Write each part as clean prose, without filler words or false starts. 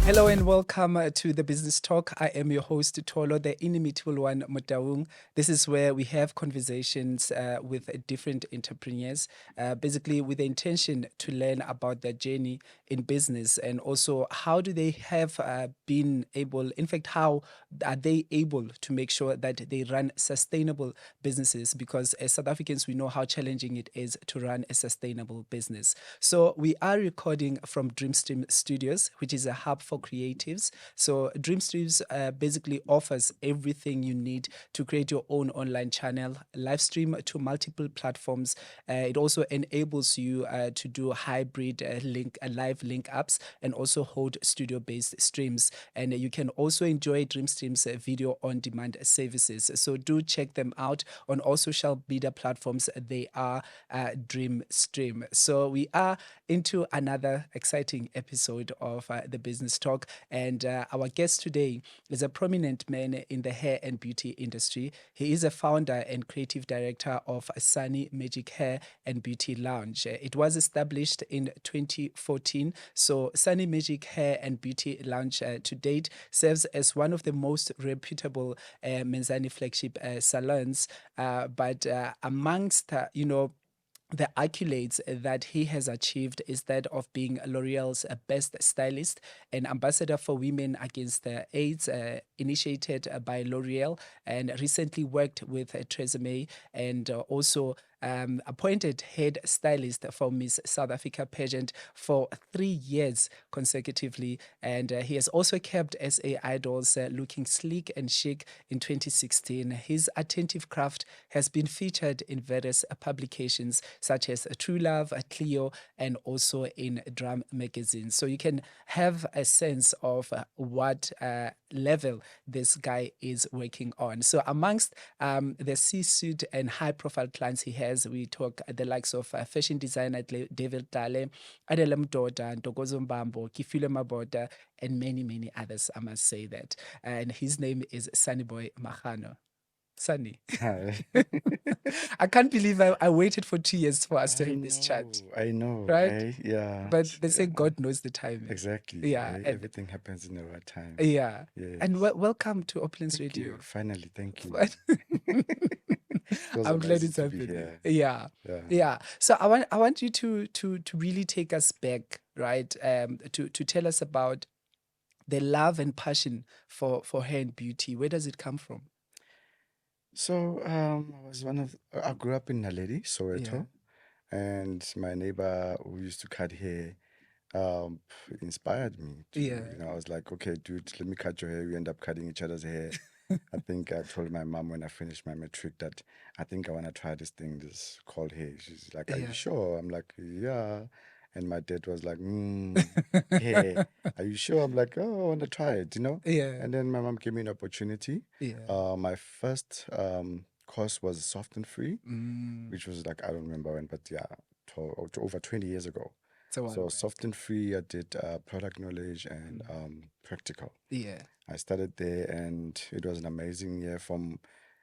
Hello and welcome to the Business Talk. I am your host, Tolo, the inimitable one, Motaung. This is where we have conversations with different entrepreneurs, basically with the intention to learn about their journey in business and also how do they have been able, in fact, how are they able to make sure that they run sustainable businesses? Because as South Africans, we know how challenging it is to run a sustainable business. So we are recording from Dreamstream Studios, which is a hub for creatives. So Dreamstreams basically offers everything you need to create your own online channel, live stream to multiple platforms. It also enables you to do hybrid live link ups and also hold studio-based streams. And you can also enjoy Dreamstream's video on-demand services. So do check them out on all social media platforms. They are Dreamstream. So we are into another exciting episode of the Business Talk. And our guest today is a prominent man in the hair and beauty industry. He is a founder and creative director of Sunny Magic Hair and Beauty Lounge. It was established in 2014. So Sunny Magic Hair and Beauty Lounge to date serves as one of the most reputable MIZANI Flagship salons. But amongst, the accolades that he has achieved is that of being L'Oreal's best stylist and ambassador for women against AIDS, initiated by L'Oreal, and recently worked with Tresemme and also appointed head stylist for Miss South Africa Pageant for 3 years consecutively. And he has also kept SA Idols looking sleek and chic in 2016. His attentive craft has been featured in various publications such as True Love, Cleo, and also in Drum magazine. So you can have a sense of what level this guy is working on. So amongst the C-suite and high-profile clients he has, we talk the likes of fashion designer David Tlale, Anele Mdoda, Ntokozo Mbambo, Kefilwe Mabote, and many, many others, I must say that. And his name is Sonnyboy Mogano. Sonny. Hi. I can't believe I waited for 2 years for us to have this chat, I know, right? eh? Yeah, But they say God knows the timing. exactly. Yeah, Eh? and Everything happens in the right time. yeah. And Yes. welcome to Opulence Thank you. Radio. Finally, thank you. But Feels I'm glad amazing it's to be happening. here. Yeah. Yeah. Yeah. So I want you to really take us back, right? To tell us about the love and passion for hair and beauty. Where does it come from? So, I grew up in Naledi, Yeah. Soweto, and my neighbor who used to cut hair, um, inspired me to, Yeah. I was like, okay, dude, let me cut your hair. We end up cutting each other's hair. I think I told my mom when I finished my matric that I think I want to try this thing, this called hair. She's like, "Are you Yeah. sure?" I'm like, "Yeah." And my dad was like, hair. Are you sure?" I'm like, "Oh, I want to try it." Yeah. And then my mom gave me an opportunity. Yeah. My first course was soft and free, Mm. which was like, I don't remember when, but yeah, over 20 years ago. It's a while So back. soft and free, I did product knowledge and practical. Yeah. I started there and it was an amazing year from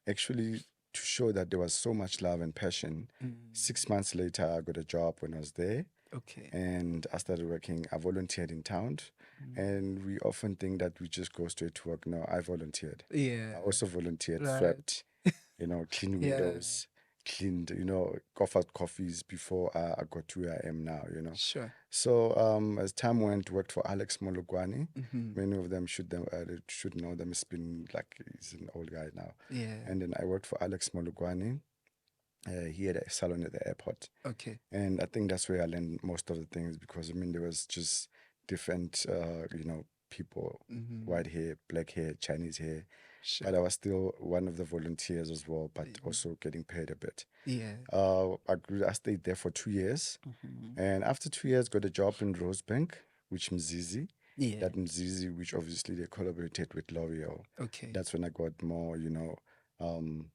actually to show that there was so much love and passion. Mm. 6 months later, I got a job when I was there Okay. and I started working. I volunteered in town Mm. and we often think that we just go straight to work. No, I volunteered. Yeah. I also volunteered, Right. swept, clean Yeah. windows, cleaned, offered coffees before I got to where I am now. Sure. So as time went, worked for Alex Molokwane. Mm-hmm. Many of them they should know them. It's been like he's an old guy now. Yeah. And then I worked for Alex Molokwane. He had a salon at the airport, Okay. and I think that's where I learned most of the things because I mean there was just different, people, Mm-hmm. white hair, black hair, Chinese hair, Sure. but I was still one of the volunteers as well, but Mhm. also getting paid a bit. Yeah. I stayed there for 2 years. Mm-hmm. And after 2 years, got a job in Rosebank, which Mzizi. Yeah. That Mzizi, which obviously they collaborated with L'Oreal. Okay. That's when I got more, um,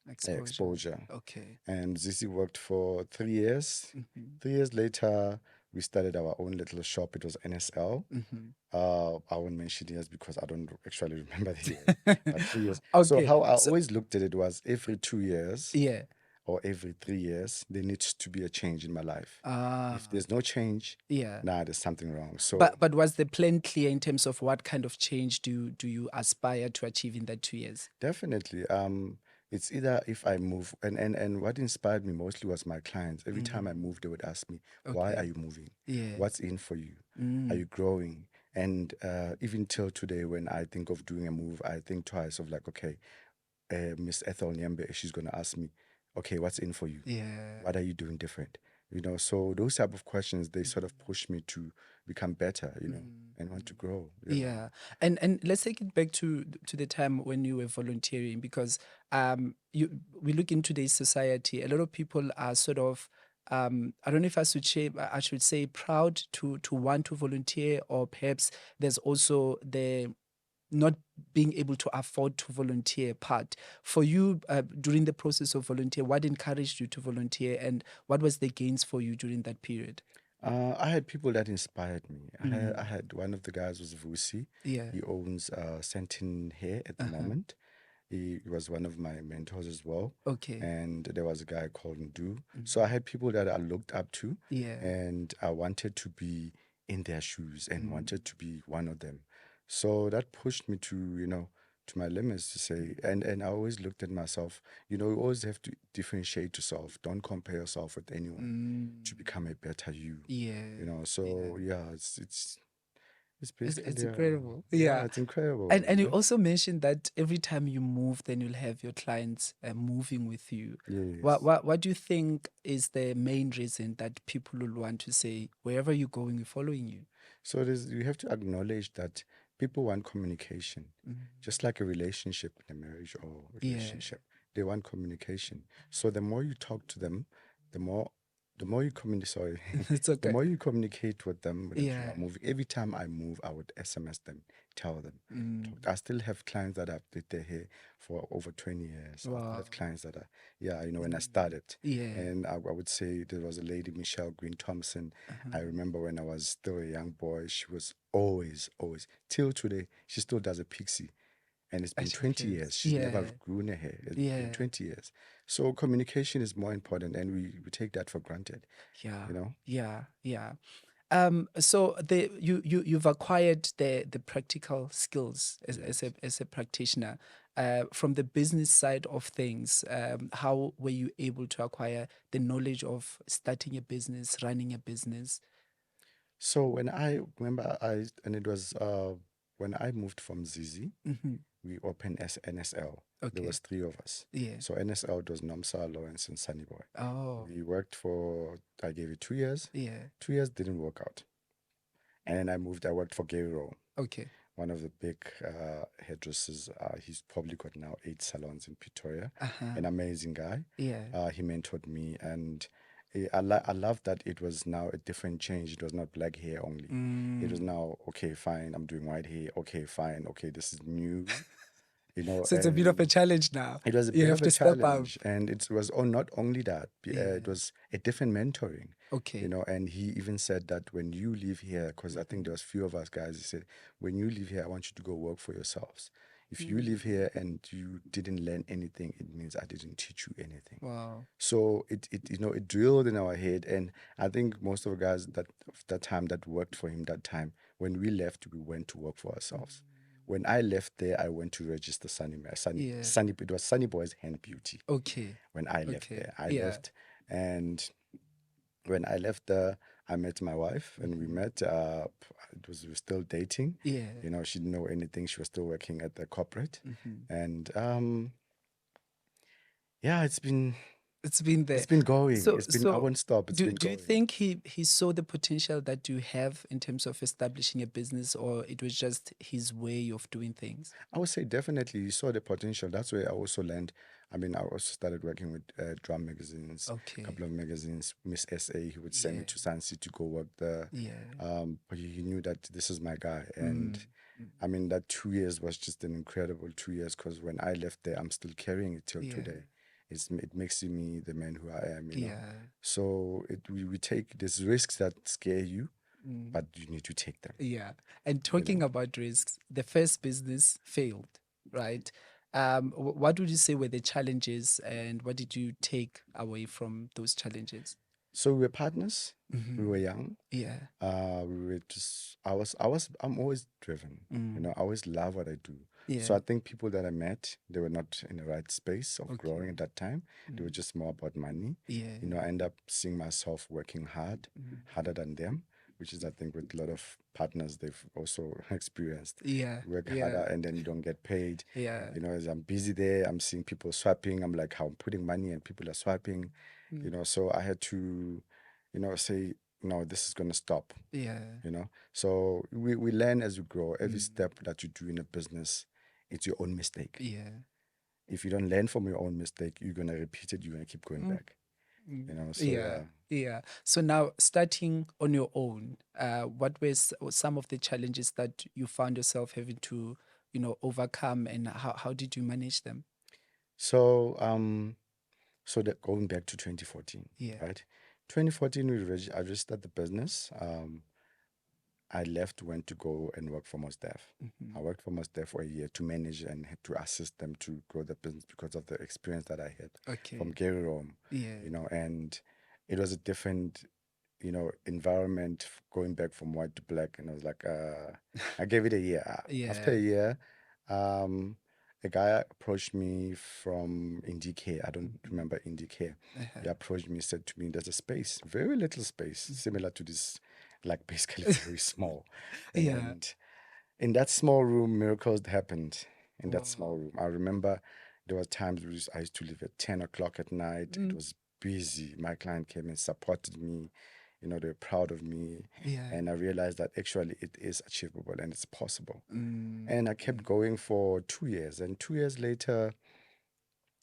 exposure. Okay. And Mzizi worked for 3 years. Mm-hmm. 3 years later, we started our own little shop. It was NSL. Mm-hmm. I won't mention years because I don't actually remember the years. But 3 years. So Okay. how I So always looked at it was every 2 years, yeah. or every 3 years, there needs to be a change in my life. If Ah, there's no change, yeah. nah, there's something wrong. So But was the plan clear in terms of what kind of change do you aspire to achieve in that 2 years? definitely, it's either if I move, and what inspired me mostly was my clients. Every time I moved, they would ask me, "Why are Okay. you moving? Yeah. What's in for you? Are Mm. you growing?" And even till today, when I think of doing a move, I think twice of like, okay, Miss Ethel Nyembe, she's gonna ask me, "Okay, what's in for you? Yeah. What are you doing different?" So those type of questions, they sort of push me to become better, and want to grow. Yeah, and let's take it back to the time when you were volunteering, because we look in today's society. A lot of people are sort of I don't know if I should say proud to want to volunteer, or perhaps there's also the not being able to afford to volunteer part. For you, during the process of volunteer, what encouraged you to volunteer, and what was the gains for you during that period? I had people that inspired me. I Mm. had one of the guys was Vusi. Yeah. He owns Sentin Hair at the Uh-huh. moment. He was one of my mentors as well. Okay. And there was a guy called Ndu. So I Mhm. had people that I looked up to, Yeah. and I wanted to be in their shoes and Mm. wanted to be one of them. So that pushed me to my limits to say, and I always looked at myself, you always have to differentiate yourself. Don't compare yourself with anyone to Mm. become a better you. Yeah. Yeah. So yeah, it's It's basically incredible. yeah, Yeah. it's incredible. And you also mentioned that every time you move, then you'll have your clients moving with you. Yes. What do you think is the main reason that people will want to say, wherever you're going, we're following you? So you have to acknowledge that people want communication, Mm. just like a relationship in a marriage or Yeah. relationship. They want communication. So the more you talk to them, the more the more you communicate. Sorry, It's the okay. more you communicate with them that you Yeah. are moving. Every time I move, I would SMS them, tell them. Mm. I still have clients that have did their hair for over 20 years. I still Wow. have clients that are, yeah, when I Mm. started. Yeah. And I would say there was a lady, Michelle Green Thompson. I Uh-huh. remember when I was still a young boy, she was always, always, till today, she still does a pixie. And it's been At your 20 years. place. She's never Yeah. grown her hair. It's been Yeah. 20 years. So communication is more important, and we take that for granted, Yeah. you know? Yeah. Yeah. So you've acquired the practical skills Yes. as a practitioner. From the business side of things, how were you able to acquire the knowledge of starting a business, running a business? So when I remember, and it was when I moved from Zizi, Hmm. we opened as NSL. There Okay. was three of us. Yeah. So NSL, it was Nomsa, Lawrence, and Sonnyboy. Oh. We worked for, I gave it 2 years. Yeah. 2 years didn't work out. And then I worked for Gary Rowe, Okay. one of the big hairdressers. He's probably got now 8 salons in Pretoria. Uh-huh. An amazing guy. Yeah. He mentored me, and I love that it was now a different change. It was not black hair only. It was Mm. now, okay, fine, I'm doing white hair. Okay, fine. Okay, this is new, So it's a bit of a and challenge now. it was a You bit have of a to step up. challenge, and it was not only that, it Yeah. was a different mentoring, Okay. and he even said that when you leave here, because I think there was few of us guys, he said, when you leave here, I want you to go work for yourselves. If you Mm. leave here and you didn't learn anything, it means I didn't teach you anything. Wow. So it drilled in our head, and I think most of the guys that of that time that worked for him that time, when we left, we went to work for ourselves. When I left there, I went to register Yeah. It was Sunny Boy's Hand Beauty. Okay. When I left Okay. there, I Yeah. left, and when I left there, I met my wife, and we Mhm. met. We were still dating. Yeah. She didn't know anything. She was still working at the corporate, Mhm. and yeah, It's been it's there. been going. So It's been, I so won't stop. It's been do you going. think he saw the potential that you have in terms of establishing a business, or it was just his way of doing things? I would say definitely you saw the potential. That's where I also learned. I mean, I also started working with drum magazines, a Okay. couple of magazines. Miss SA, he would send me Yeah. to San City to go work there. Yeah. But he knew that this is my guy. And Mm. Mm. I mean, that 2 years was just an incredible 2 years, because when I left there, I'm still carrying it till Yeah. today. It makes me the man who I am. Yeah. So we take these risks that scare you, Mm. but you need to take them, Yeah. And you know. talking about risks, the first business failed, right? What would you say were the challenges, and what did you take away from those challenges? So we were partners. We Mm-hmm. were young. Yeah. We were just. I'm always driven. You Mm. know, I always love what I do. Yeah. So I think people that I met, they were not in the right space of growing Okay. at that time. They were Mm. just more about money. Yeah. You know, I end up seeing myself working hard, Mm. harder than them, which is I think with a lot of partners they've also experienced. Yeah. You work Yeah. harder and then you don't get paid. Yeah. You know, as I'm busy there, I'm seeing people swiping. I'm like, how I'm putting money and people are swiping. You Mm. know, so I had to, you know, say, no, this is going to stop, Yeah. you know. So we learn as we grow. Every Mm. step that you do in a business, it's your own mistake. Yeah. If you don't learn from your own mistake, you're going to repeat it. You're going to keep going Mm. back, Mm. you know. So, Yeah. Yeah. So now, starting on your own, what were some of the challenges that you found yourself having to, overcome, and how did you manage them? so, so that going back to 2014, Yeah. right? 2014, I registered the business. I left, went to go and work for Mostaf. Mm-hmm. I worked for Mostaf for a year to manage and to assist them to grow the business because of the experience that I had Okay. from Gary Rome, Yeah. you know, and it was a different, you know, environment going back from white to black. And I was like, I gave it a year. After a Yeah. year, a guy approached me from IndyCare. I don't Mhm. remember IndyCare. Uh-huh. He approached me, said to me, there's a space, very little space, Mhm. similar to this, like basically very small. Yeah. And in that small room, miracles happened in that small Wow. room. I remember there were times I used to leave at 10 o'clock at night. It Mm. was busy. My client came and supported me. You know, they were proud of me. Yeah. And I realized that actually it is achievable and it's possible. Mm. And I kept going for 2 years. And 2 years later,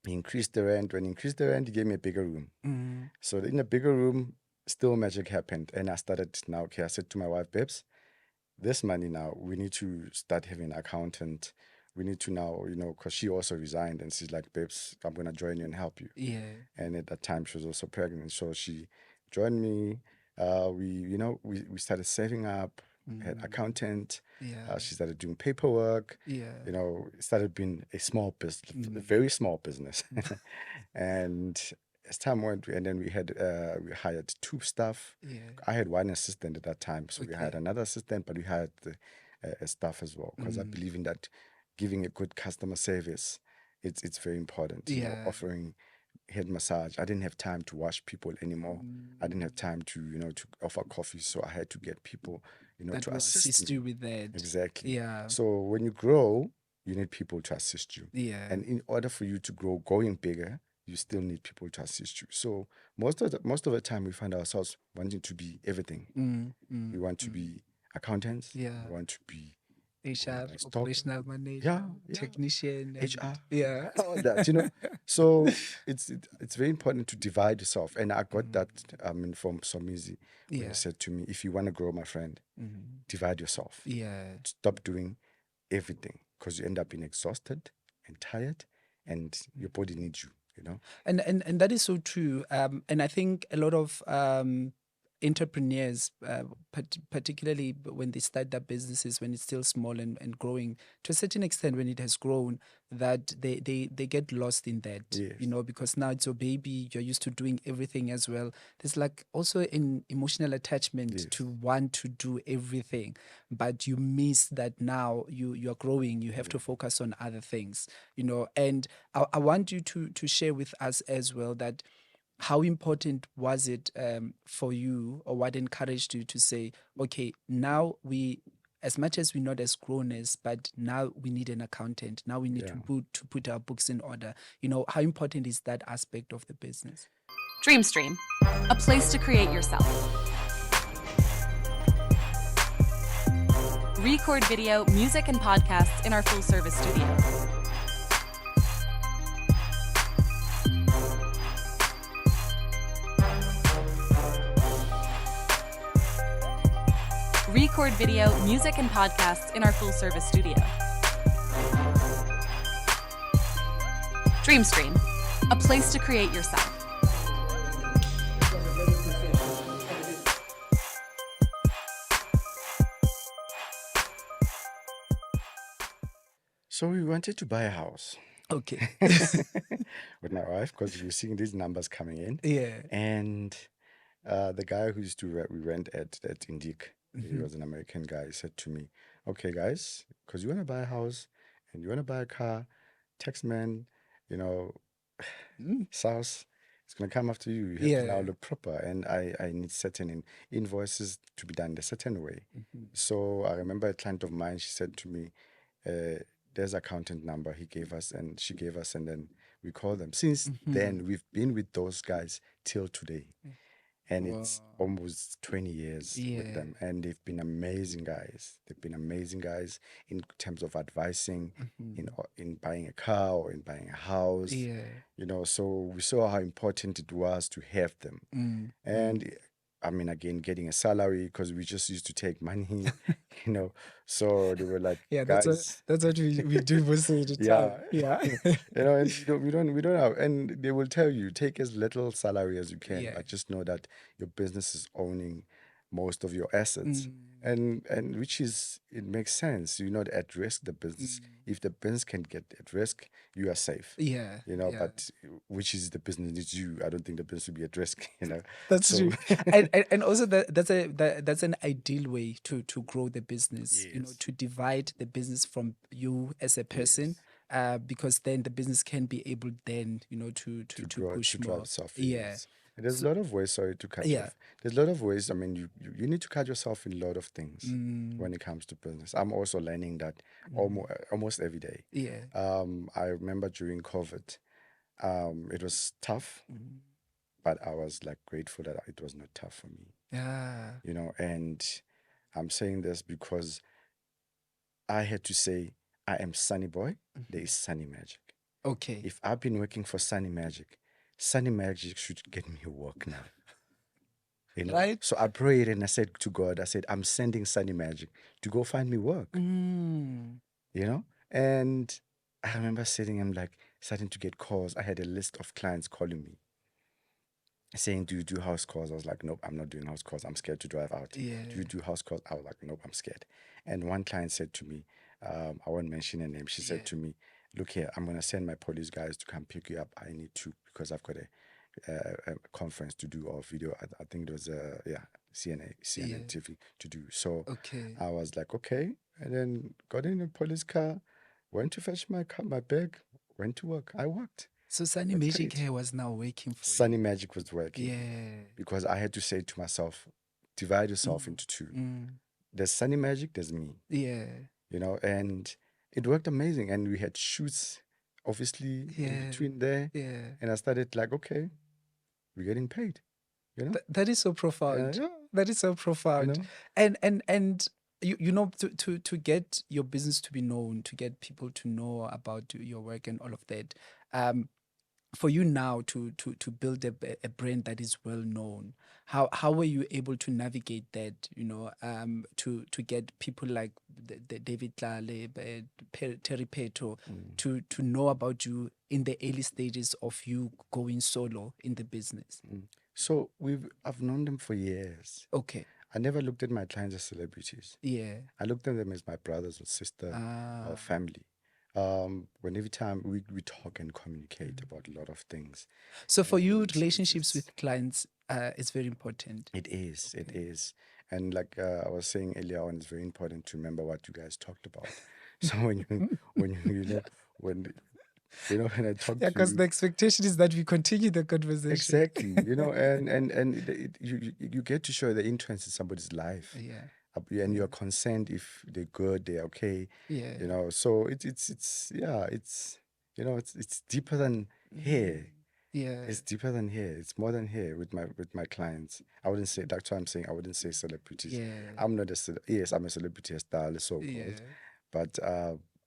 he increased the rent. When he increased the rent, he gave me a bigger room. Mm. So in a bigger room, still magic happened. And I started now, okay, I said to my wife, babes, this money now, we need to start having an accountant. We need to now, you know, because she also resigned and she's like, babes, I'm going to join you and help you. Yeah. And at that time, she was also pregnant. So she joined me. We started saving up, had Mm. accountant. Yeah. She started doing paperwork. Yeah. You know, it started being a small business, a Mm. very small business. And as time went, and then we hired two staff. Yeah. I had one assistant at that time, so we hired Okay. another assistant, but we hired a staff as well because I Mm. believe in that giving a good customer service. It's very important. You know, Yeah. offering head massage. I didn't have time to wash people anymore. I didn't have Mm. time to to offer coffee, so I had to get people That to will assist assist me. you with that. Exactly. Yeah. So when you grow, you need people to assist you. Yeah. And in order for you to grow, going bigger, you still need people to assist you. So most of the time, we find ourselves wanting to be everything. Mm. We Mm. want to Mm. be accountants. Yeah. We want to be HR, like stock. operational manager, Yeah, yeah. technician, and HR, yeah. all that, you know. So it's very important to divide yourself. And I got that from Somizi when he Yeah. said to me, if you want to grow, my friend, Mm. divide yourself. Yeah. Stop doing everything because you end up being exhausted and tired and your body needs you, you know. And that is so true. And I think a lot of entrepreneurs, particularly when they start their businesses, when it's still small and growing, to a certain extent, when it has grown, that they get lost in that, Yes. because now it's your baby, you're used to doing everything as well. There's like also an emotional attachment Yes. to want to do everything, but you miss that now you're growing, you have to focus on other things, and I want you to share with us as well that how important was it for you, or what encouraged you to say, okay, now as much as we're not as grown as, but now we need an accountant. Now we need Yeah. to put our books in order. How important is that aspect of the business? Dreamstream, a place to create yourself. Record video, music, and podcasts in our full-service studio. Record video, music, and podcasts in our full-service studio. Dreamstream, a place to create yourself. So we wanted to buy a house. Okay. with my wife because we're seeing these numbers coming in. Yeah. And the guy who used to we rent at Indik, he Mhm. was an American guy, he said to me, okay, guys, because you want to buy a house and you want to buy a car, tax man, you know, Mm. South, it's going to come after you. You have to now Yeah. look proper. And I need certain invoices to be done a certain way. Mhm. So I remember a client of mine, she said to me, there's accountant number he gave us and she gave us, and then we call them. Since Mhm. then, we've been with those guys till today. And Wow. it's almost 20 years with Yeah. them. And they've been amazing guys. They've been amazing guys in terms of advising, Mhm. in buying a car or in buying a house. Yeah. So we saw how important it was to have them. Mm. And I mean, again, getting a salary because we just used to take money, you know. So they were like, Yeah, guys, that's what we do most of the time. yeah, Yeah. and we don't have, and they will tell you take as little salary as you can, Yeah. but just know that your business is owning most of your assets, Mm. and which is it makes sense. You're not at risk. The business, Mm. if the business can get at risk, you are safe. Yeah. Yeah. But which is the business needs you. I don't think the business will be at risk. That's So true. And also that's an ideal way to grow the business, yes, to divide the business from you as a person, yes. because then the business can be able then, To to grow push to drive more. yourself, Yeah. yes. And there's So a lot of ways, sorry to cut you yeah. off. There's a lot of ways. I mean, you need to cut yourself in a lot of things Mm, when it comes to business. I'm also learning that mm, almost every day. yeah. I remember during COVID, it was tough, Mm, but I was like grateful that it was not tough for me, yeah. and I'm saying this because I had to say I am Sunny Boy, there Mhm. is Sunny Magic. Okay. If I've been working for Sunny Magic should get me work now. Right? So I prayed and I said to God, I said, I'm sending Sunny Magic to go find me work, Mm, And I remember sitting and like starting to get calls. I had a list of clients calling me saying, do you do house calls? I was like, nope, I'm not doing house calls. I'm scared to drive out. Do you yeah. do house calls? I was like, nope, I'm scared. And one client said to me, I won't mention her name. She said Yeah. to me, look here, I'm going to send my police guys to come pick you up. I need to, because I've got a conference to do or video. I think it was, CNN Yeah. TV to do. So Okay. I was like, okay. And then got in a police car, went to fetch my car, my bag, went to work. I worked, So Sunny got Magic paid. Hair was now working for Sunny you. Magic was working Yeah. because I had to say to myself, divide yourself Mm, into two. mm, There's Sunny Magic, there's me, yeah. and it worked amazing. And we had shoots, obviously, in Yeah. between there. Yeah. And I started like, okay, we're getting paid, you know? That is so profound. Yeah, That is so you profound. know? And to get your business to be known, to get people to know about your work and all of that. For you now to build a brand that is well known, how were you able to navigate that, to get people like the David Tlale, Terry Peto, Mm. to know about you in the early stages of you going solo in the business? Mm. So I've known them for years. Okay. I never looked at my clients as celebrities. Yeah. I looked at them as my brothers or sister or Ah. family. When every time we talk and communicate about a lot of things. So for you, And relationships with clients is very important. it is, it Okay. is. And like I was saying earlier on, it's very important to remember what you guys talked about. So when when I talk Yeah, to because you, the expectation is that we continue the conversation. exactly, you get to show the interest in somebody's life, Yeah. and you're concerned if they're good, they're okay, Yeah. So it's deeper than hair. Yeah. It's deeper than hair. It's more than hair with my clients. I wouldn't say that's why I'm saying I wouldn't say celebrities. Yeah. I'm not yes, I'm a celebrity, a stylist, so called, Yeah. but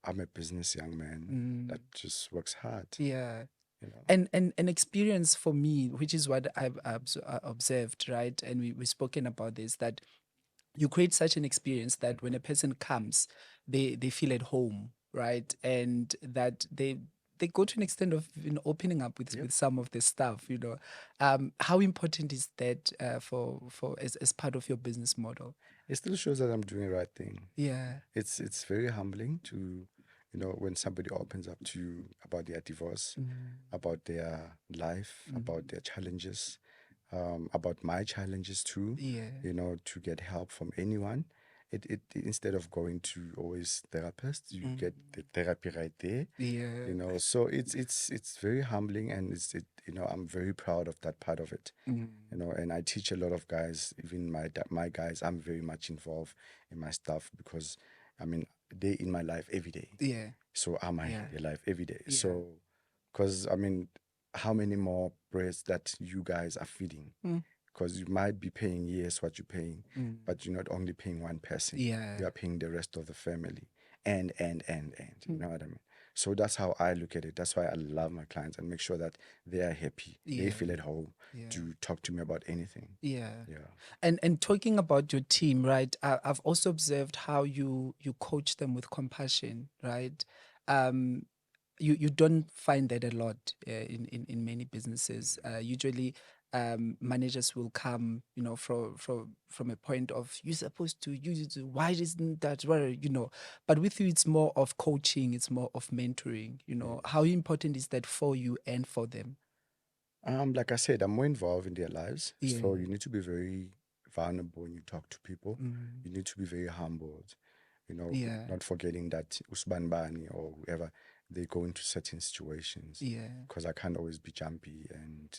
I'm a business young man Mm. that just works hard. Yeah. You know. And an experience for me, which is what I've observed, right? And we've spoken about this, that you create such an experience that when a person comes, they feel at home, right? And that they go to an extent of opening up with Yep. with some of the stuff. How important is that for as part of your business model? It still shows that I'm doing the right thing. Yeah. It's very humbling to when somebody opens up to you about their divorce, about their life, about their challenges, about my challenges too, Yeah. to get help from anyone. It instead of going to always therapists, you get the therapy right there. Yeah. So it's very humbling, and I'm very proud of that part of it. And I teach a lot of guys, even my guys. I'm very much involved in my stuff because, I mean, they're in my life every day. Yeah. So am I Yeah. in their life every day. Yeah. So, because I mean, how many more breasts that you guys are feeding? Because you might be paying, yes, what you're paying, but you're not only paying one person. Yeah. You are paying the rest of the family, and. You know what I mean? So that's how I look at it. That's why I love my clients and make sure that they are happy. They Yeah. feel at home Yeah. to talk to me about anything. Yeah. Yeah. And talking about your team, right? I've also observed how you coach them with compassion, right? You don't find that a lot in many businesses. Usually, managers will come, from a point of you're supposed to, why isn't that right? But with you, it's more of coaching, it's more of mentoring. How important is that for you and for them? Like I said, I'm more involved in their lives. Yeah. So you need to be very vulnerable when you talk to people. You need to be very humbled. Yeah. Not forgetting that Usbanbani or whoever, they go into certain situations. Yeah. Because I can't always be jumpy and,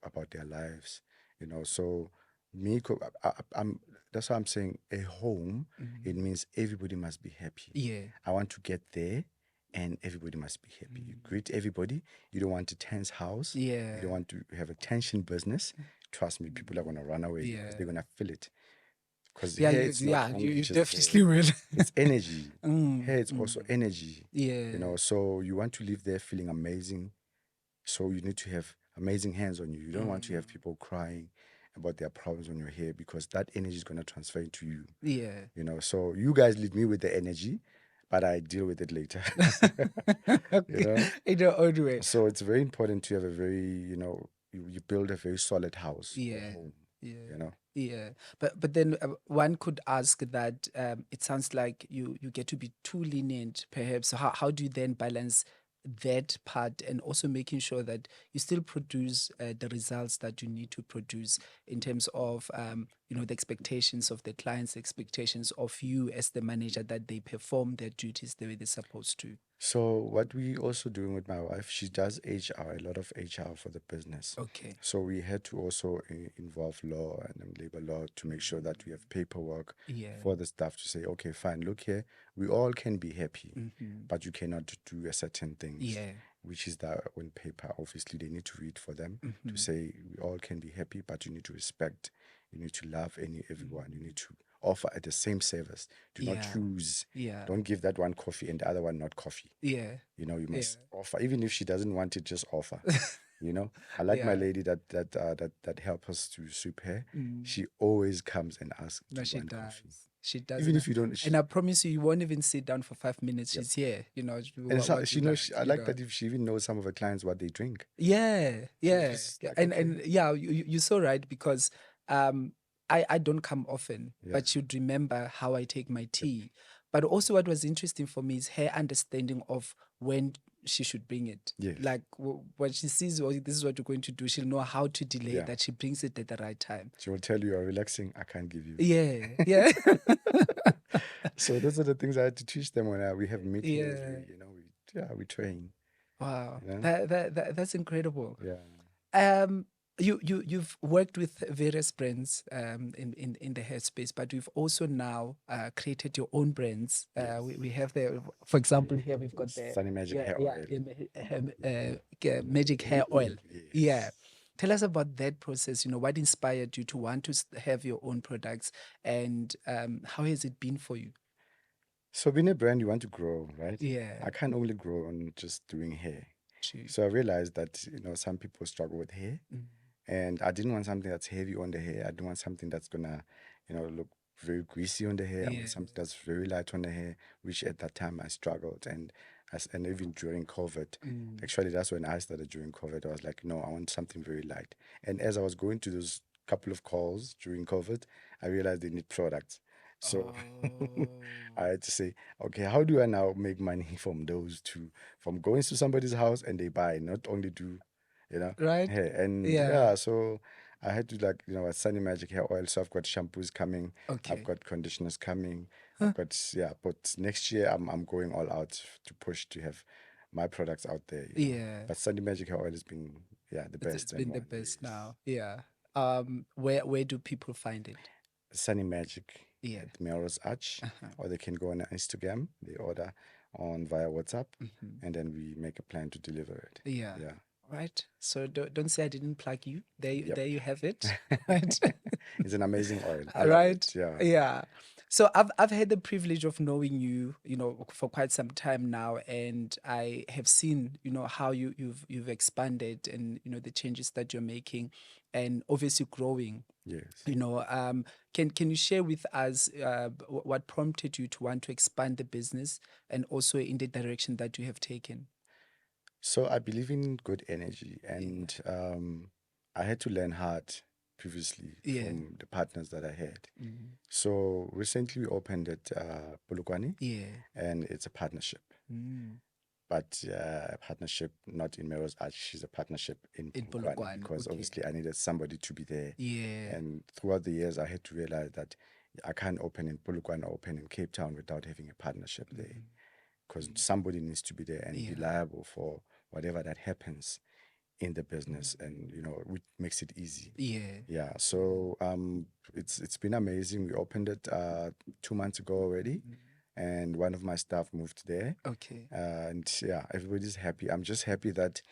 about their lives. So me, I'm that's why I'm saying a home, it means everybody must be happy. Yeah. I want to get there and everybody must be happy. You greet everybody. You don't want a tense house. Yeah. You don't want to have a tension business. Trust me, people are going to run away because they're going to feel it. Because Yeah, here it's not only you just definitely hair. will. It's energy. Mm, Here it's also energy. Yeah. So you want to live there feeling amazing. So you need to have amazing hands on you. You don't want to have people crying about their problems when you're here because that energy is going to transfer into you. Yeah. So you guys leave me with the energy, but I deal with it later. In your own way. So it's very important to have a very, you build a very solid house or Yeah. home. Yeah. Yeah, but then one could ask that it sounds like you get to be too lenient, perhaps. So how do you then balance that part and also making sure that you still produce the results that you need to produce in terms of the expectations of the clients, the expectations of you as the manager, that they perform their duties the way they're supposed to? So what we also doing with my wife, she does HR, a lot of HR for the business. Okay. So we had to also involve law and labor law to make sure that we have paperwork for the staff to say, okay, fine, look here, we all can be happy, but you cannot do a certain things. Which is that on paper, obviously they need to read for them to say we all can be happy, but you need to respect, you need to love everyone, you need to offer at the same service. Do not choose. Don't give that one coffee and the other one not coffee. You must offer, even if she doesn't want it, just offer. I like my lady that help us to sweep hair. She always comes and asks. No, she does. Coffee. She does. Even if you don't. And I promise you, you won't even sit down for 5 minutes. She's here. And I like that if she even knows some of her clients what they drink. Yeah. Like, and you're so right, because I don't come often, but she'd remember how I take my tea. But also what was interesting for me is her understanding of when she should bring it. Like when she sees, oh, this is what you're going to do, she'll know how to delay that. She brings it at the right time. She will tell you, you're relaxing, I can't give you. Yeah. So those are the things I had to teach them when we have meetings. We train. Wow. That's incredible. Yeah. You've worked with various brands in the hair space, but you've also now created your own brands. We have for example, here we've got the Sonny Magic Hair Oil. Magic Hair Oil. Yeah. Tell us about that process. What inspired you to want to have your own products, and how has it been for you? So being a brand, you want to grow, right? Yeah. I can't only grow on just doing hair. True. So I realized that, some people struggle with hair. And I didn't want something that's heavy on the hair. I didn't want something that's gonna, look very greasy on the hair. I want something that's very light on the hair, which at that time I struggled. And even during COVID, actually that's when I started during COVID. I was like, no, I want something very light. And as I was going to those couple of calls during COVID, I realized they need products. So Oh. I had to say, okay, how do I now make money from those two? From going to somebody's house and they buy, not only do, Right? hair. And Yeah. yeah, so I had to like, a Sunny Magic hair oil. So I've got shampoos coming, I've Okay. got conditioners coming, Huh. I've got, yeah, but next year I'm going all out to push to have my products out there. Yeah. But Sunny Magic hair oil has been, yeah, the It's best and been the one. best Yes. now. Yeah. Where do people find it? Sunny Magic Yeah. at Melrose Arch, Uh-huh. or they can go on Instagram. They order on via WhatsApp, Mhm. and then we make a plan to deliver it. Yeah. Yeah. Right. So don't say I didn't plug you. Yep. There you have it. Right. It's an amazing oil. I love Right. it. Yeah. Yeah. So I've had the privilege of knowing you, for quite some time now, and I have seen, how you've expanded, and the changes that you're making, and obviously growing. Yes. Can you share with us what prompted you to want to expand the business, and also in the direction that you have taken? So I believe in good energy, and I had to learn hard previously Yeah. from the partners that I had. Mhm. So recently we opened at Polokwane, Yeah. and it's a partnership. Mm. But a partnership not in Melrose Arch, it's a partnership in In Polokwane, Polokwane, because okay. obviously I needed somebody to be there. Yeah. And throughout the years, I had to realize that I can't open in Polokwane or open in Cape Town without having a partnership there, because somebody needs to be there and be Yeah. liable for whatever that happens in the business, and which makes it easy. Yeah. Yeah, so it's been amazing. We opened it 2 months ago already, and one of my staff moved there. Okay. And yeah, everybody's happy. I'm just happy that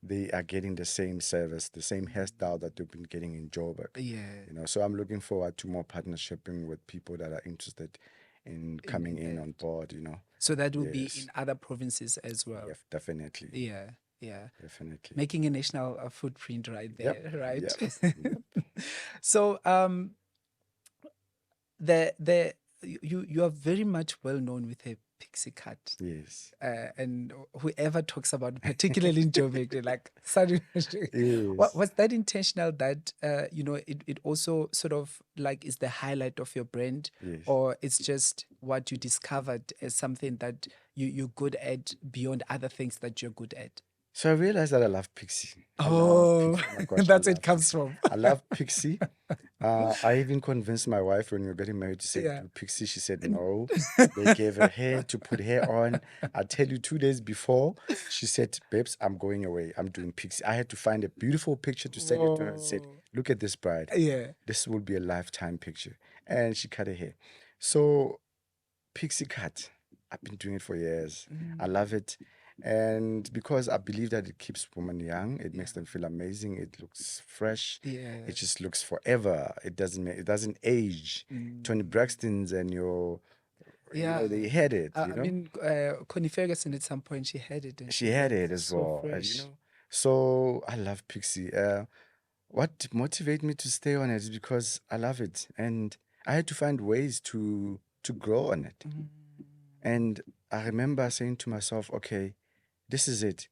they are getting the same service, the same hairstyle that they've been getting in Joburg. Yeah. So I'm looking forward to more partnershiping with people that are interested in coming in on board. So that will be Yes. in other provinces as well. Yeah, definitely. Yeah. Yeah. Definitely. Making a national footprint right there, Yep, right? yep. So you are very much well known with a Pixie Cut. Yes. And whoever talks about, particularly in Joburg, they're like, suddenly, Yes. was that intentional that, it also sort of like is the highlight of your brand? Yes. Or it's just what you discovered as something that you're good at beyond other things that you're good at? So I realized that I love Pixie. I love Oh, Pixie. Oh my gosh, I that's where it love comes Pixie. from. I love Pixie. I even convinced my wife when we were getting married to say, Yeah. "Do Pixie." She said no. They gave her hair to put hair on. I tell you, 2 days before, she said, "Babes, I'm going away. I'm doing Pixie." I had to find a beautiful picture to send it to her and said, Whoa. "Look at this bride. Yeah. This will be a lifetime picture." And she cut her hair. So Pixie Cut, I've been doing it for years. I love it. And because I believe that it keeps women young, it makes them feel amazing. It looks fresh. Yeah. It just looks forever. It doesn't age. Tony Braxton's and Yeah. they had it. I mean, Connie Ferguson at some point she had it, and She had it as so well. fresh. So I love Pixie. What motivated me to stay on it is because I love it, and I had to find ways to grow on it. And I remember saying to myself, okay, this is it.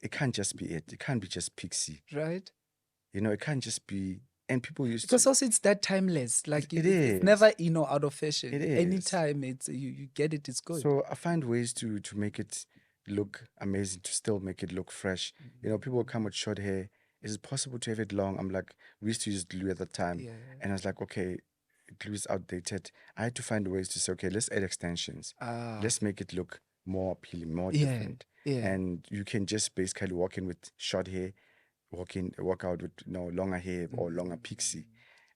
It can't just be it. It can't be just Pixie. Right? It can't just be. And people used Because to. also it's that timeless. Like It it's is. never in or out of fashion. It is. Anytime it's you get it, it's good. So I find ways to make it look amazing, to still make it look fresh. People will come with short hair. Is it possible to have it long? I'm like, we used to use glue at the time. Yeah. And I was like, okay, glue is outdated. I had to find ways to say, okay, let's add extensions. Let's make it look more appealing, more different. Yeah. And you can just basically walk in with short hair, walk out with longer hair or longer Pixie.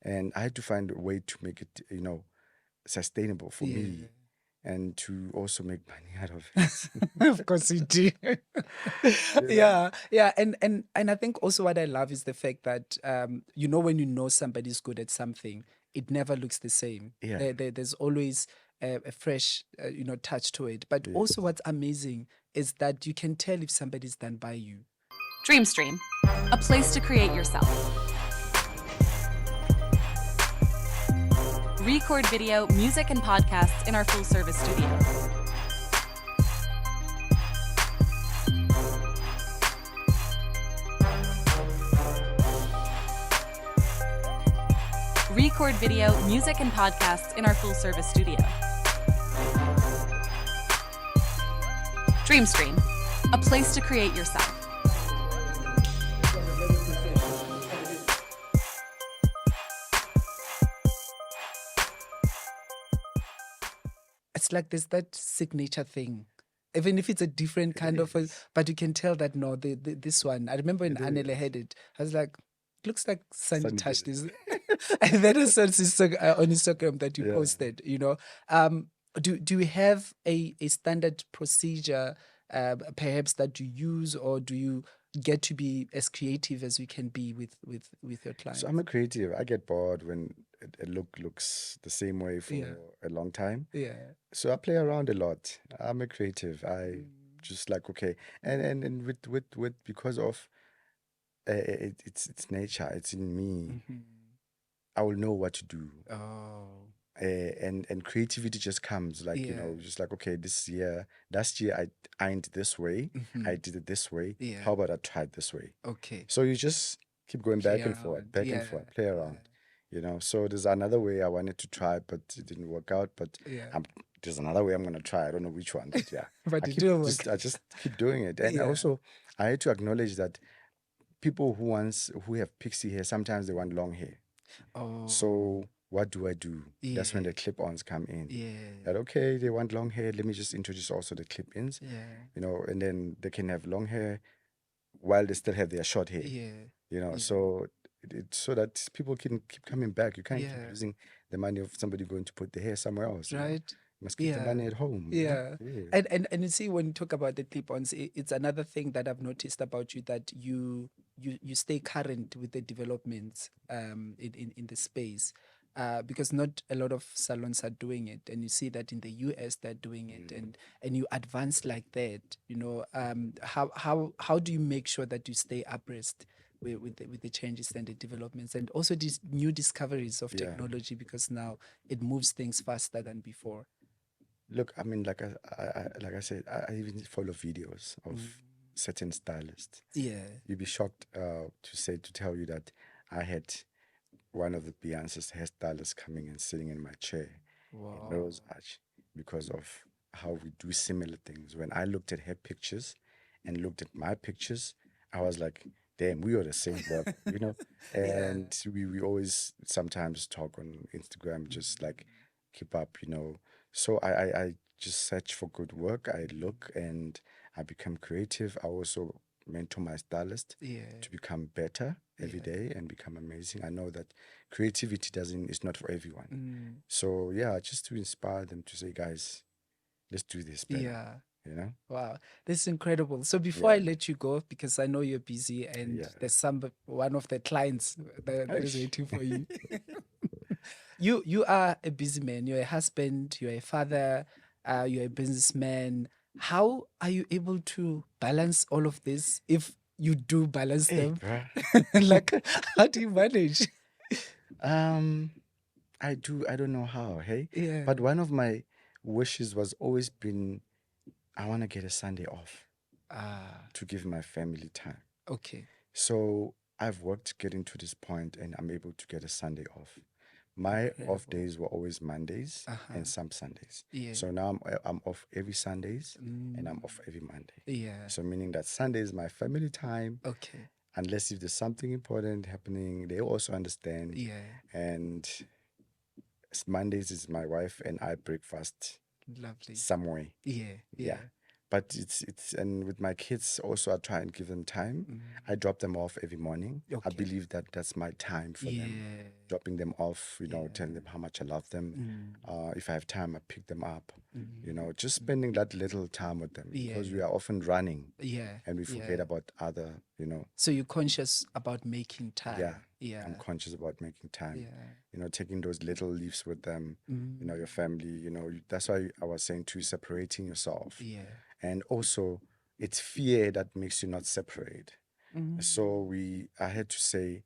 And I had to find a way to make it, sustainable for me, and to also make money out of it. Of course you do. Yeah. And I think also what I love is the fact that when you know somebody's good at something, it never looks the same. Yeah. There's always a fresh touch to it. But also what's amazing is that you can tell if somebody's done by you. Dreamstream, a place to create yourself. Record video, music, and podcasts in our full-service studio. Record video, music, and podcasts in our full-service studio. DreamStream, a place to create yourself. It's like there's that signature thing. Even if it's a different kind of, but you can tell that no, this one. I remember when Anele had it, I was like, looks like Sonny touched this. And then I saw on Instagram that you posted, you know. Do you have a standard procedure perhaps that you use, or do you get to be as creative as you can be with your clients? So I'm a creative. I get bored when a look looks the same way for a long time. Yeah. So I play around a lot. I'm a creative. I just like, okay, and with because of it's nature. It's in me. I will know what to do. Oh. And creativity just comes like, you know, just like, okay, last year I ironed this way. I did it this way. Yeah. How about I try it this way? Okay. So you just keep going Play back and forth, around. and forth, play around. You know, so there's another way I wanted to try, but it didn't work out. But there's another way I'm going to try. I don't know which one, but yeah. But I just keep doing it. And also, I had to acknowledge that people who have pixie hair, sometimes they want long hair. Oh. So what do I do? That's when the clip-ons come in. Yeah. That, okay, they want long hair. Let me just introduce also the clip-ins. Yeah. You know, and then they can have long hair while they still have their short hair. Yeah. You know, so it's so that people can keep coming back. You can't keep using the money of somebody going to put the hair somewhere else. Right. You must keep the money at home. Yeah. And you see, when you talk about the clip-ons, it's another thing that I've noticed about you, that you stay current with the developments in the space. Because not a lot of salons are doing it, and you see that in the US they're doing it, and you advance like that. You know, how do you make sure that you stay abreast with the changes and the developments, and also these new discoveries of technology, because now it moves things faster than before? Look, I mean, like I said, I even follow videos of certain stylists. Yeah, you'd be shocked to tell you that I had one of the Beyonce's hairstylists coming and sitting in my chair in Rose Arch because of how we do similar things. When I looked at her pictures and looked at my pictures, I was like, damn, we are the same work, you know? And we always sometimes talk on Instagram, just like keep up, you know? So I just search for good work. I look and I become creative. I also mentor my stylist to become better every day and become amazing. I know that creativity is not for everyone. So just to inspire them to say, guys, let's do this better. You know? Wow, this is incredible. So before I let you go, because I know you're busy and there's one of the clients that is waiting for you. You are a busy man. You're a husband. You're a father. You're a businessman. How are you able to balance all of this, if you do balance them? Like, how do you manage? I don't know how, hey? Yeah. But one of my wishes was always been, I want to get a Sunday off to give my family time. Okay. So I've worked getting to this point, and I'm able to get a Sunday off. My off days were always Mondays and some Sundays. Yeah. So now I'm off every Sundays and I'm off every Monday. Yeah. So meaning that Sunday is my family time. Okay. Unless if there's something important happening, they also understand. Yeah. And Mondays is my wife and I breakfast. Lovely. Somewhere. Yeah. Yeah. But it's and with my kids also, I try and give them time. I drop them off every morning. Okay. I believe that that's my time for them. Dropping them off, you know, telling them how much I love them. If I have time, I pick them up. You know, just spending that little time with them, because we are often running. And we forget about other, you know. So you're conscious about making time. Yeah. I'm conscious about making time. You know, taking those little leaves with them, you know, your family, you know. That's why I was saying too, separating yourself. And also, it's fear that makes you not separate. So I had to say,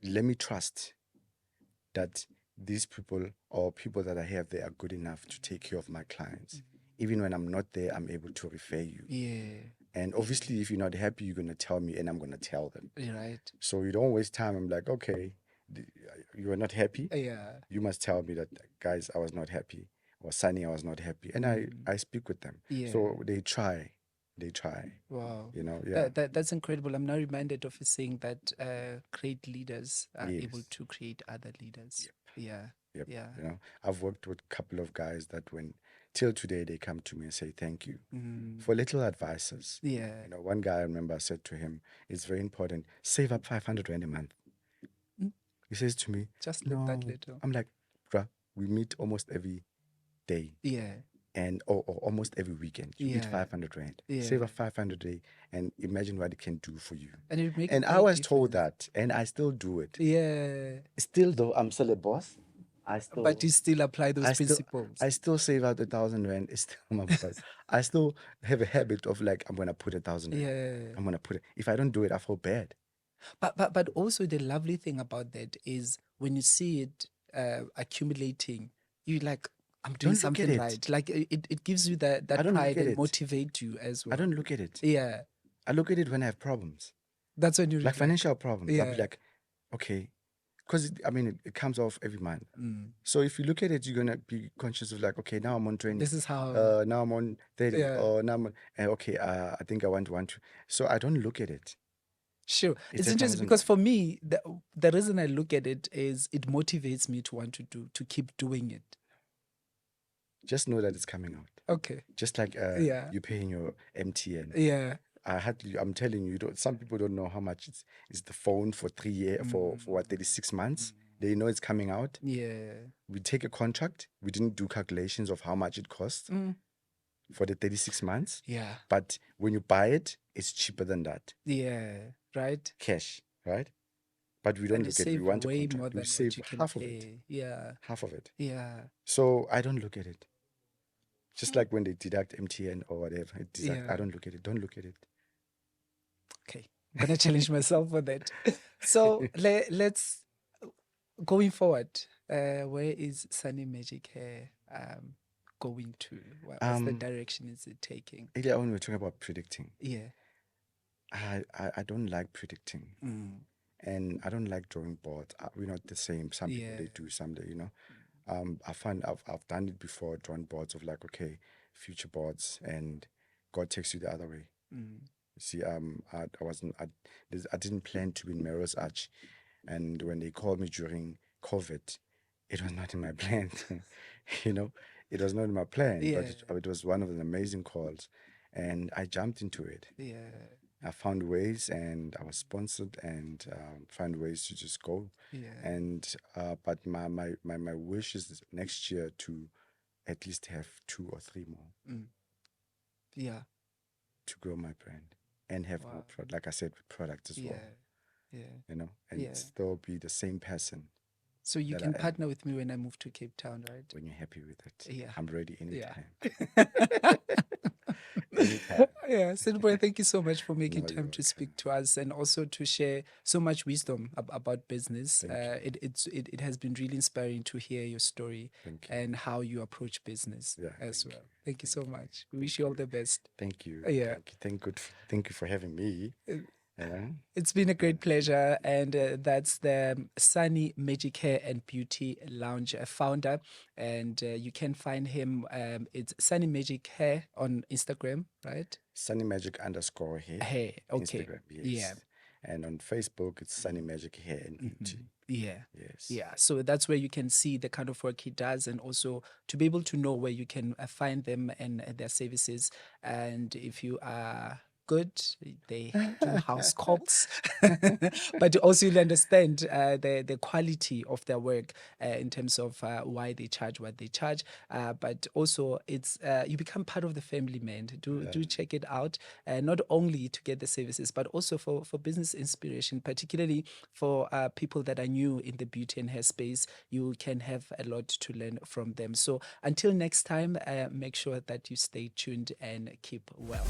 let me trust that these people or people that I have, they are good enough to take care of my clients. Even when I'm not there, I'm able to refer you. And obviously, if you're not happy, you're going to tell me and I'm going to tell them. Right. So you don't waste time. I'm like, okay, you are not happy, Yeah. you must tell me that, guys, I was not happy, or Sonny, I was not happy, and I speak with them. Yeah. So they try. Wow. You know, yeah. That's incredible. I'm now reminded of you saying that great leaders are able Yes. to create other leaders. Yeah. Yep. Yeah. You know, I've worked with a couple of guys that when till today they come to me and say thank you for little advices. Yeah. You know, one guy I remember I said to him, it's very important, save up 500 Rand a month. He says to me, Just no. that little. I'm like, bruh, we meet almost every day. Yeah. And or almost every weekend. You meet Yeah. 500 Rand. Yeah. Save up 500 a day and imagine what it can do for you. And it makes And a I big was told difference. that, and I still do it. Yeah. Still, though, I'm still a boss. But you still apply those principles. I still save out 1,000 Rand. It's still my boss. I still have a habit of like, I'm gonna put 1,000 Rand. Yeah. I'm gonna put it. If I don't do it, I feel bad. But also the lovely thing about that is when you see it accumulating, you like, I'm doing Don't look at something it. right. Like it gives you that I don't look pride at and it. motivate you as well. I don't look at it. Yeah. I look at it when I have problems, That's when you like financial problems. I'll Yeah. be like, okay, because I mean, it comes off every month. Mm. So if you look at it, you're gonna be conscious of like, okay, now I'm on 20. This is how Now I'm on 30. Yeah. Or now I'm on, okay. I think I want one. So I don't look at it. Sure. It's It's a interesting 1,000 because for me, the reason I look at it is it motivates me to want to keep doing it. Just know that it's coming out. Okay. Just like Yeah. you're paying your MTN. Yeah. I'm telling you, some people don't know how much it's the phone for 3 years, for what, 36 months. They know it's coming out. Yeah. We take a contract. We didn't do calculations of how much it costs for the 36 months. Yeah. But when you buy it, it's cheaper than that. Yeah. Right. Cash, right? But we don't And you look at it. We save want a way contract. more We than save what you can half of pay. it. Yeah. Half of it. Yeah. So I don't look at it. Just like when they deduct MTN or whatever, Yeah. I don't look at it. Don't look at it. Okay. I'm gonna challenge myself for that. So let's going forward. Where is Sunny Magic Hair going to? What's the direction is it taking? Earlier on, we were talking about predicting. Yeah. I don't like predicting. And I don't like drawing boards. We're not the same. Some people they do, some they, you know. I find I've done it before, drawn boards of like, okay, future boards, and God takes you the other way. You see, I didn't plan to be in Melrose Arch, and when they called me during COVID, it was not in my plan. You know, it was not in my plan, but it was one of the amazing calls, and I jumped into it. Yeah. I found ways, and I was sponsored, and found ways to just go. Yeah. And but my wish is next year to at least have 2 or 3 more. Yeah. To grow my brand and have more like I said, with products as well. Yeah. You know, and still be the same person. So you that can I am. partner with me when I move to Cape Town, right? When you're happy with it. Yeah. I'm ready anytime. Yeah, Sonnyboy, thank you so much for making No, time you're to speak to us and also to share so much wisdom about business. It has been really inspiring to hear your story and how you approach business as well. Thank you so much. We wish you all the best. Thank you. Yeah. Thank you for having me. It's been a great pleasure, and that's the Sunny Magic Hair and Beauty Lounge founder, and you can find him. It's Sunny Magic Hair on Instagram, right? Sunny Magic _ hair. Hair, okay. Instagram, yes. Yeah. And on Facebook, it's Sunny Magic Hair and Beauty. Yeah. Yes. Yeah. So that's where you can see the kind of work he does, and also to be able to know where you can find them and their services. And if you are good, they do house calls, but also you'll understand the quality of their work in terms of why they charge what they charge. But also it's you become part of the family, man. Do check it out, not only to get the services, but also for business inspiration, particularly for people that are new in the beauty and hair space. You can have a lot to learn from them. So until next time, make sure that you stay tuned and keep well.